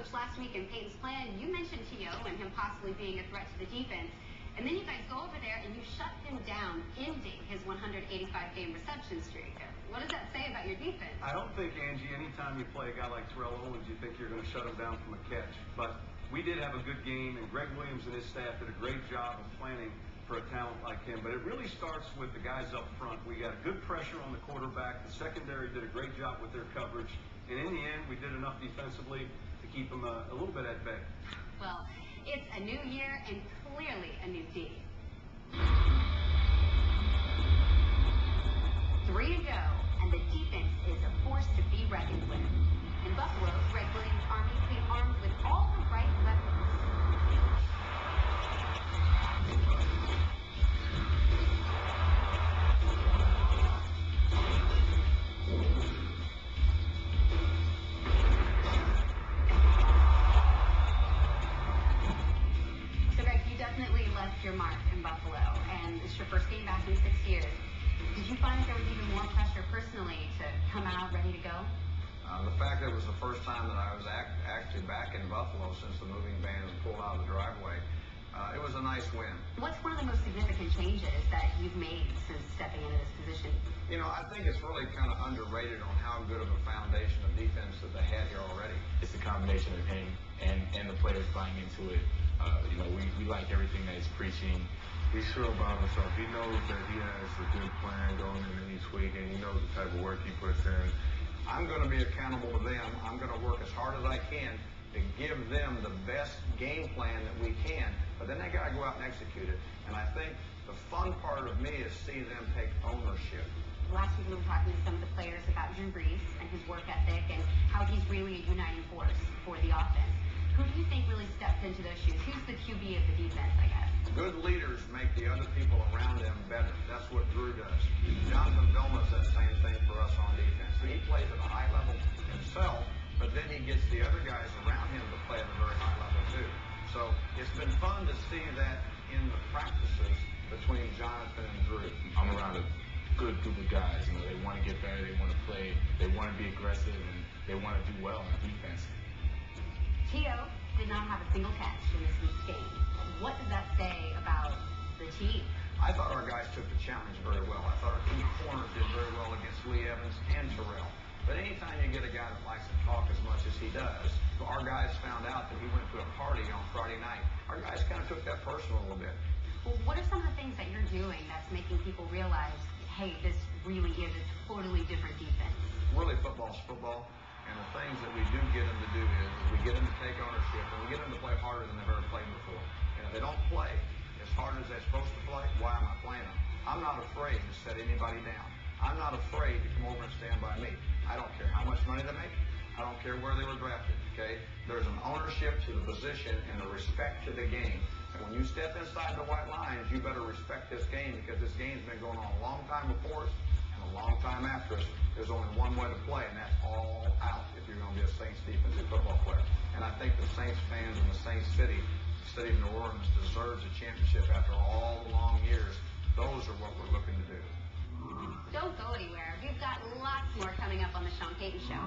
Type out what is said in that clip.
Coach, last week in Payton's plan, you mentioned T.O. and him possibly being a threat to the defense. And then you guys go over there and you shut him down, ending his 185-game reception streak. What does that say about your defense? I don't think, Angie, anytime you play a guy like Terrell Owens, you think you're going to shut him down from a catch. But we did have a good game, and Greg Williams and his staff did a great job of planning for a talent like him. But it really starts with the guys up front. We got good pressure on the quarterback. The secondary did a great job with their coverage. And in the end, we did enough defensively to keep them a little bit at bay. Well, it's a new year and clearly a new team. 3 to go, and the defense is a force to be reckoned with. In Buffalo, Greg Williams' Army came armed with all the right weapons. Definitely left your mark in Buffalo, and it's your first game back in 6 years. Did you find that there was even more pressure personally to come out ready to go? The fact that it was the first time that I was actually back in Buffalo since the moving van was pulled out of the driveway, it was a nice win. What's one of the most significant changes that you've made since stepping into this position? You know, I think it's really kind of underrated on how good of a foundation of defense that they had here already. It's a combination of him and the players buying into it. You know, we like everything that he's preaching. He's sure about himself. He knows that he has a good plan going into each week, and he knows the type of work he puts in. I'm going to be accountable to them. I'm going to work as hard as I can to give them the best game plan that we can, but then they got to go out and execute it. And I think the fun part of me is see them take ownership. Last week we were talking to some of the players about Drew Brees and his work ethic and how he's really a uniting force for the offense. Who do you think really stepped into those shoes? Who's the QB of the defense, I guess? Good leaders make the other people around them better. That's what Drew does. Jonathan Vilma does the same thing for us on defense. He plays at a high level himself, but then he gets the other guys around him to play at a very high level too. So it's been fun to see that in the practices between Jonathan and Drew. I'm around a good group of guys. You know, they want to get better, they want to play, they want to be aggressive, and they want to do well on defense. T.O. did not have a single catch in this week's game. What does that say about the team? I thought our guys took the challenge very well. I thought our two corners did very well against Lee Evans and Terrell. But anytime you get a guy that likes to talk as much as he does, our guys found out that he went to a party on Friday night. Our guys kind of took that personal a little bit. Well, what are some of the things that you're doing that's making people realize, hey, this really is a totally different defense? Really, football's football. And the things that we do get them to do is we get them to take ownership, and we get them to play harder than they've ever played before. And if they don't play as hard as they're supposed to play, why am I playing them? I'm not afraid to set anybody down. I'm not afraid to come over and stand by me. I don't care how much money they make. I don't care where they were drafted, okay? There's an ownership to the position and a respect to the game. And when you step inside the white lines, you better respect this game, because this game's been going on a long time before us and a long time after us. There's only one way to play, and that's all out if you're going to be a Saints defensive football player. And I think the Saints fans in the Saints city of New Orleans, deserves a championship after all the long years. Those are what we're looking to do. Don't go anywhere. We've got lots more coming up on the Sean Payton Show.